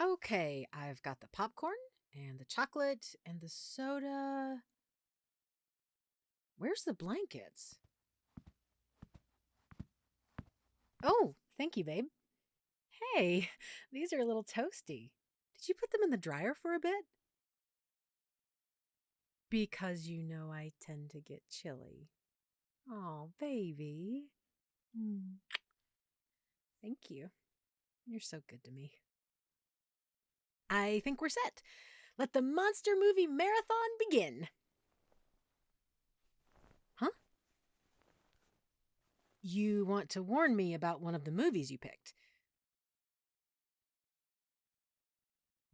Okay, I've got the popcorn and the chocolate and the soda. Where's the blankets? Oh, thank you, babe. Hey, these are a little toasty. Did you put them in the dryer for a bit? Because you know I tend to get chilly. Oh, baby. Mm, thank you. You're so good to me. I think we're set. Let the monster movie marathon begin. Huh? You want to warn me about one of the movies you picked?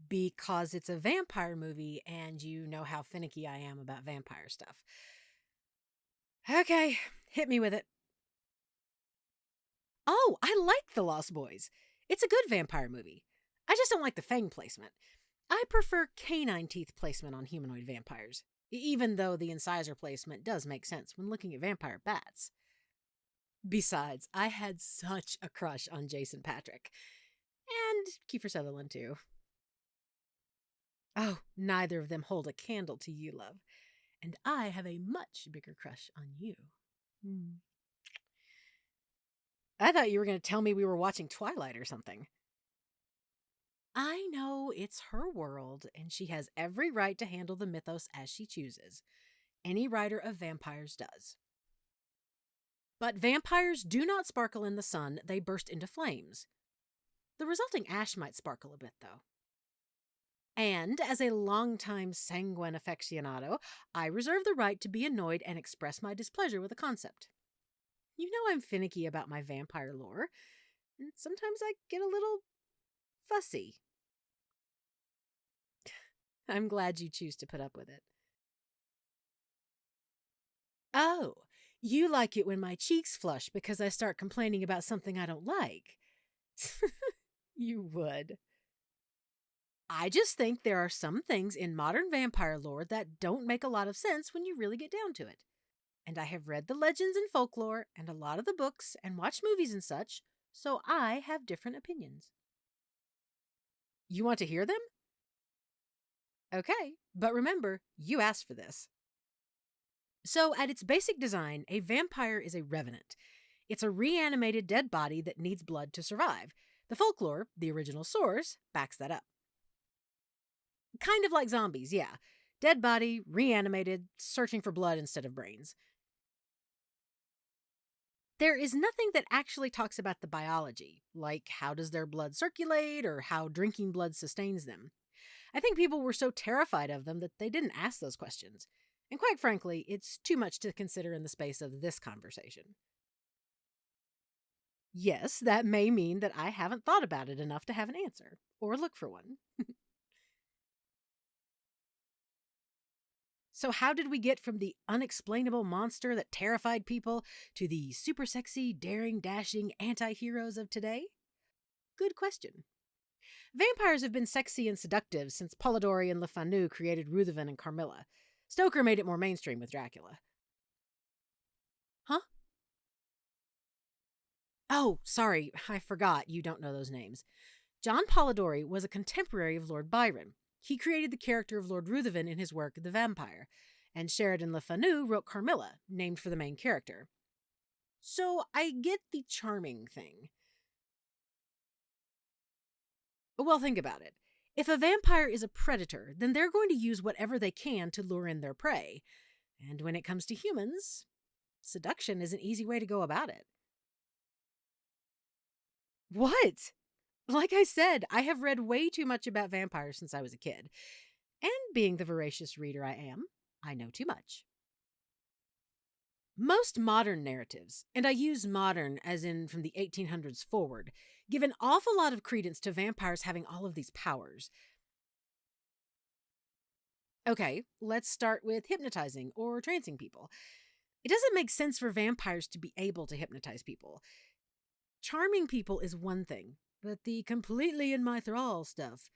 Because it's a vampire movie and you know how finicky I am about vampire stuff. Okay, hit me with it. Oh, I like The Lost Boys. It's a good vampire movie. I just don't like the fang placement. I prefer canine teeth placement on humanoid vampires, even though the incisor placement does make sense when looking at vampire bats. Besides, I had such a crush on Jason Patric. And Kiefer Sutherland, too. Oh, neither of them hold a candle to you, love. And I have a much bigger crush on you. Hmm. I thought you were going to tell me we were watching Twilight or something. I know it's her world, and she has every right to handle the mythos as she chooses. Any writer of vampires does. But vampires do not sparkle in the sun, they burst into flames. The resulting ash might sparkle a bit, though. And as a longtime sanguine aficionado, I reserve the right to be annoyed and express my displeasure with a concept. You know I'm finicky about my vampire lore, and sometimes I get a little fussy. I'm glad you choose to put up with it. Oh, you like it when my cheeks flush because I start complaining about something I don't like. You would. I just think there are some things in modern vampire lore that don't make a lot of sense when you really get down to it. And I have read the legends and folklore and a lot of the books and watched movies and such, so I have different opinions. You want to hear them? Okay, but remember, you asked for this. So, at its basic design, a vampire is a revenant. It's a reanimated dead body that needs blood to survive. The folklore, the original source, backs that up. Kind of like zombies, yeah. Dead body, reanimated, searching for blood instead of brains. There is nothing that actually talks about the biology, like how does their blood circulate or how drinking blood sustains them. I think people were so terrified of them that they didn't ask those questions. And quite frankly, it's too much to consider in the space of this conversation. Yes, that may mean that I haven't thought about it enough to have an answer, or look for one. So, how did we get from the unexplainable monster that terrified people to the super sexy, daring, dashing anti heroes of today? Good question. Vampires have been sexy and seductive since Polidori and Le Fanu created Ruthven and Carmilla. Stoker made it more mainstream with Dracula. Huh? Oh, sorry, I forgot you don't know those names. John Polidori was a contemporary of Lord Byron. He created the character of Lord Ruthven in his work The Vampire, and Sheridan Le Fanu wrote Carmilla, named for the main character. So I get the charming thing. Well, think about it. If a vampire is a predator, then they're going to use whatever they can to lure in their prey. And when it comes to humans, seduction is an easy way to go about it. What? Like I said, I have read way too much about vampires since I was a kid. And being the voracious reader I am, I know too much. Most modern narratives, and I use modern as in from the 1800s forward, give an awful lot of credence to vampires having all of these powers. Okay, let's start with hypnotizing or trancing people. It doesn't make sense for vampires to be able to hypnotize people. Charming people is one thing, but the completely in my thrall stuff,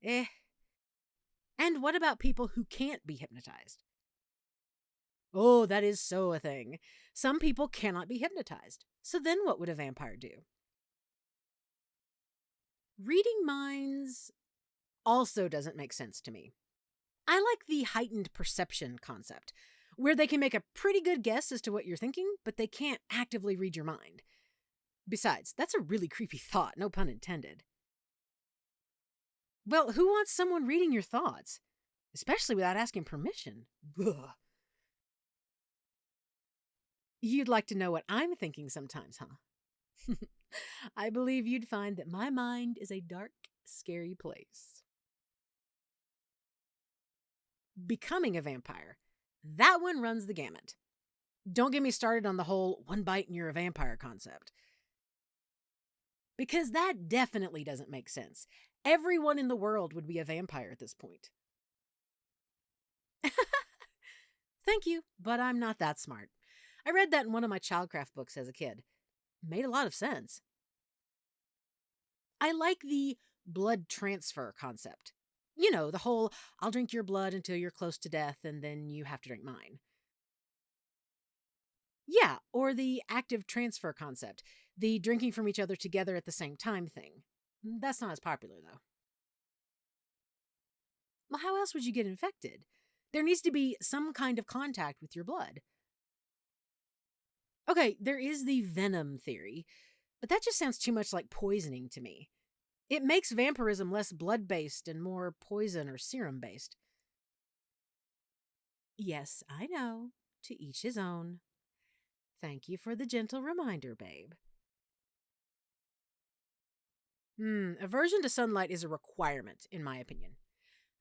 eh. And what about people who can't be hypnotized? Oh, that is so a thing. Some people cannot be hypnotized. So then what would a vampire do? Reading minds? also doesn't make sense to me. I like the heightened perception concept, where they can make a pretty good guess as to what you're thinking, but they can't actively read your mind. Besides, that's a really creepy thought, no pun intended. Well, who wants someone reading your thoughts? Especially without asking permission. Ugh. You'd like to know what I'm thinking sometimes, huh? I believe you'd find that my mind is a dark, scary place. Becoming a vampire. That one runs the gamut. Don't get me started on the whole one bite and you're a vampire concept. Because that definitely doesn't make sense. Everyone in the world would be a vampire at this point. Thank you, but I'm not that smart. I read that in one of my childcraft books as a kid. Made a lot of sense. I like the blood transfer concept. You know, the whole I'll drink your blood until you're close to death and then you have to drink mine. Yeah, or the active transfer concept, the drinking from each other together at the same time thing. That's not as popular, though. Well, how else would you get infected? There needs to be some kind of contact with your blood. Okay, there is the venom theory, but that just sounds too much like poisoning to me. It makes vampirism less blood based and more poison or serum based. Yes, I know. To each his own. Thank you for the gentle reminder, babe. Aversion to sunlight is a requirement, in my opinion.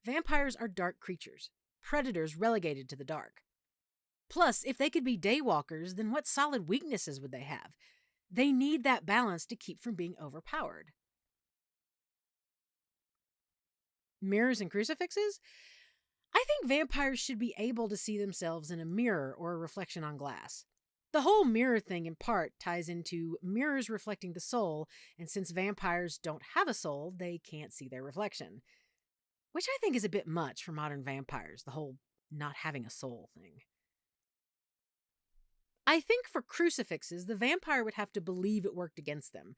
Vampires are dark creatures, predators relegated to the dark. Plus, if they could be daywalkers, then what solid weaknesses would they have? They need that balance to keep from being overpowered. Mirrors and crucifixes? I think vampires should be able to see themselves in a mirror or a reflection on glass. The whole mirror thing, in part, ties into mirrors reflecting the soul, and since vampires don't have a soul, they can't see their reflection. Which I think is a bit much for modern vampires, the whole not having a soul thing. I think for crucifixes, the vampire would have to believe it worked against them,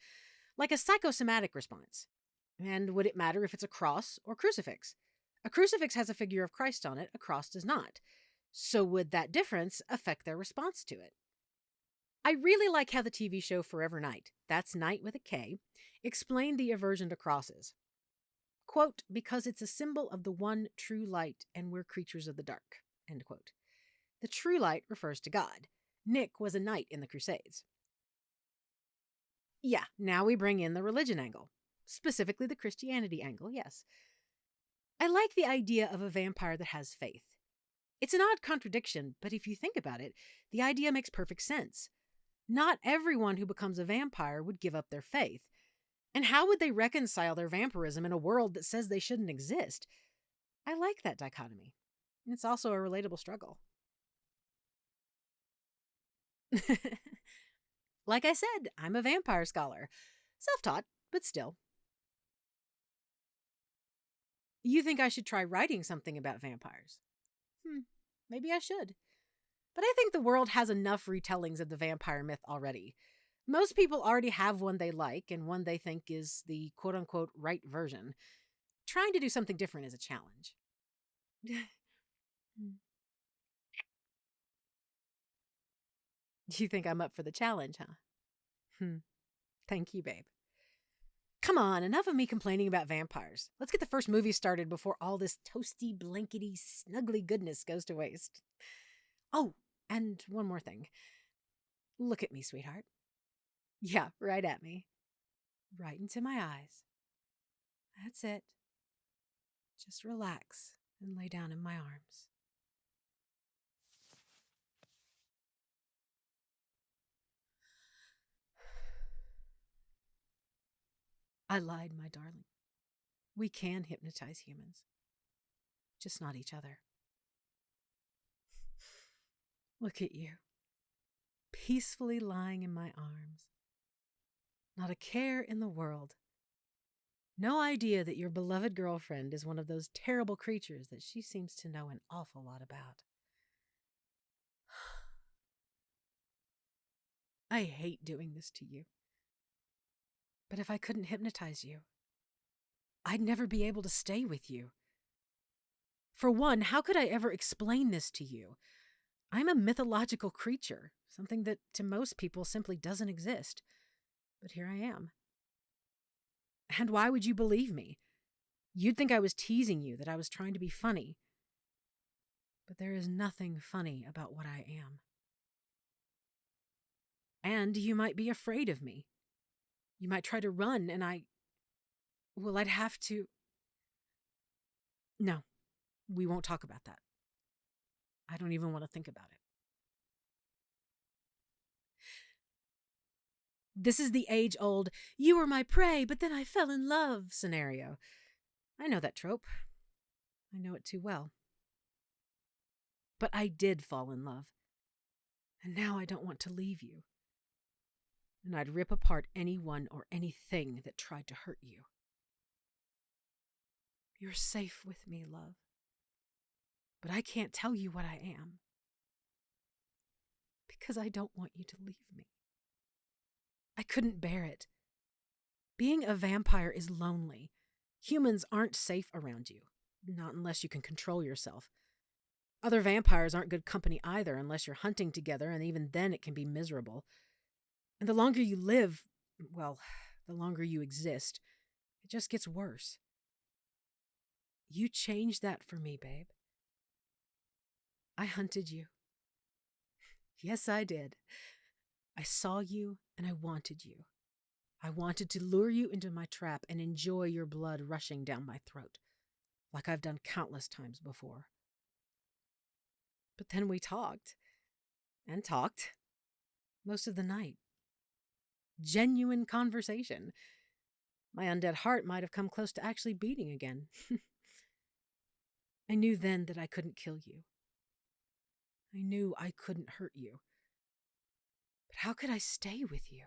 like a psychosomatic response. And would it matter if it's a cross or crucifix? A crucifix has a figure of Christ on it, a cross does not. So would that difference affect their response to it? I really like how the TV show Forever Night, that's night with a K, explained the aversion to crosses. Quote, because it's a symbol of the one true light and we're creatures of the dark, end quote. The true light refers to God. Nick was a knight in the Crusades. Yeah, now we bring in the religion angle. Specifically the Christianity angle, yes. I like the idea of a vampire that has faith. It's an odd contradiction, but if you think about it, the idea makes perfect sense. Not everyone who becomes a vampire would give up their faith. And how would they reconcile their vampirism in a world that says they shouldn't exist? I like that dichotomy. It's also a relatable struggle. Like I said, I'm a vampire scholar. Self-taught, but still. You think I should try writing something about vampires? Maybe I should. But I think the world has enough retellings of the vampire myth already. Most people already have one they like and one they think is the quote-unquote right version. Trying to do something different is a challenge. You think I'm up for the challenge, huh? Thank you, babe. Come on, enough of me complaining about vampires. Let's get the first movie started before all this toasty, blankety, snuggly goodness goes to waste. Oh, and one more thing. Look at me, sweetheart. Yeah, right at me. Right into my eyes. That's it. Just relax and lay down in my arms. I lied, my darling. We can hypnotize humans, just not each other. Look at you, peacefully lying in my arms. Not a care in the world. No idea that your beloved girlfriend is one of those terrible creatures that she seems to know an awful lot about. I hate doing this to you. But if I couldn't hypnotize you, I'd never be able to stay with you. For one, how could I ever explain this to you? I'm a mythological creature, something that to most people simply doesn't exist. But here I am. And why would you believe me? You'd think I was teasing you, that I was trying to be funny. But there is nothing funny about what I am. And you might be afraid of me. You might try to run, and I'd have to. No, we won't talk about that. I don't even want to think about it. This is the age-old, you were my prey, but then I fell in love scenario. I know that trope. I know it too well. But I did fall in love. And now I don't want to leave you. And I'd rip apart anyone or anything that tried to hurt you. You're safe with me, love. But I can't tell you what I am. Because I don't want you to leave me. I couldn't bear it. Being a vampire is lonely. Humans aren't safe around you. Not unless you can control yourself. Other vampires aren't good company either unless you're hunting together, and even then it can be miserable. And the longer you live, well, the longer you exist, it just gets worse. You changed that for me, babe. I hunted you. Yes, I did. I saw you and I wanted you. I wanted to lure you into my trap and enjoy your blood rushing down my throat, like I've done countless times before. But then we talked, and talked, most of the night. Genuine conversation. My undead heart might have come close to actually beating again. I knew then that I couldn't kill you. I knew I couldn't hurt you. But how could I stay with you?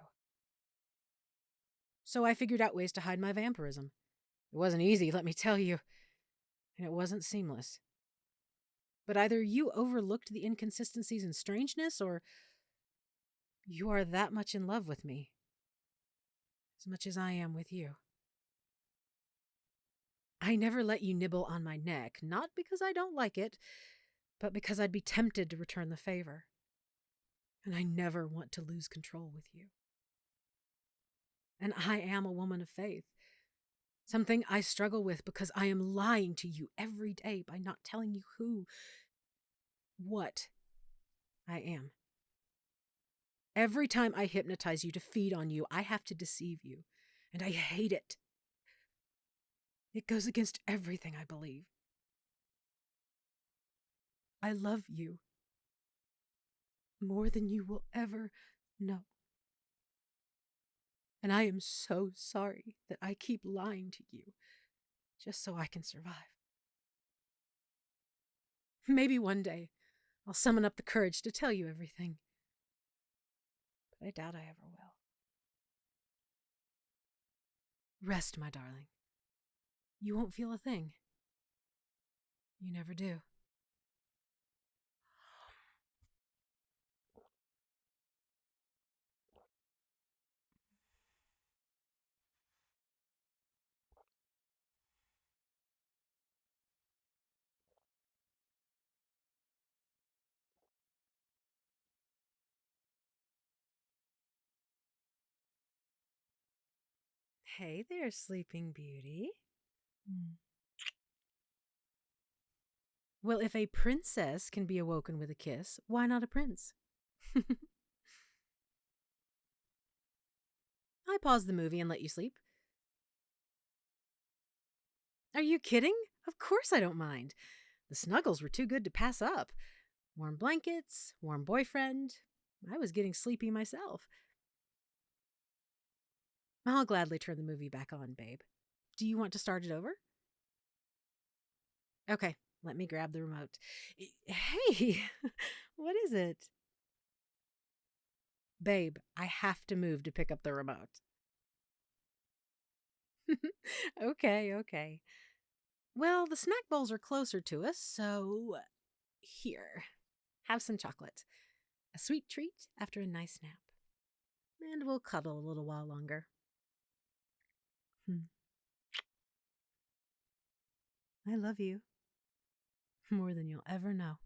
So I figured out ways to hide my vampirism. It wasn't easy, let me tell you, and it wasn't seamless. But either you overlooked the inconsistencies and strangeness, or you are that much in love with me, as much as I am with you. I never let you nibble on my neck, not because I don't like it, but because I'd be tempted to return the favor. And I never want to lose control with you. And I am a woman of faith, something I struggle with because I am lying to you every day by not telling you what I am. Every time I hypnotize you to feed on you, I have to deceive you, and I hate it. It goes against everything I believe. I love you more than you will ever know. And I am so sorry that I keep lying to you just so I can survive. Maybe one day I'll summon up the courage to tell you everything. But I doubt I ever will. Rest, my darling. You won't feel a thing. You never do. Hey there, Sleeping Beauty. Well, if a princess can be awoken with a kiss, why not a prince? I paused the movie and let you sleep. Are you kidding? Of course I don't mind. The snuggles were too good to pass up. Warm blankets, warm boyfriend. I was getting sleepy myself. I'll gladly turn the movie back on, babe. Do you want to start it over? Okay, let me grab the remote. Hey, what is it? Babe, I have to move to pick up the remote. Okay. Well, the snack bowls are closer to us, so here, have some chocolate. A sweet treat after a nice nap. And we'll cuddle a little while longer. I love you more than you'll ever know.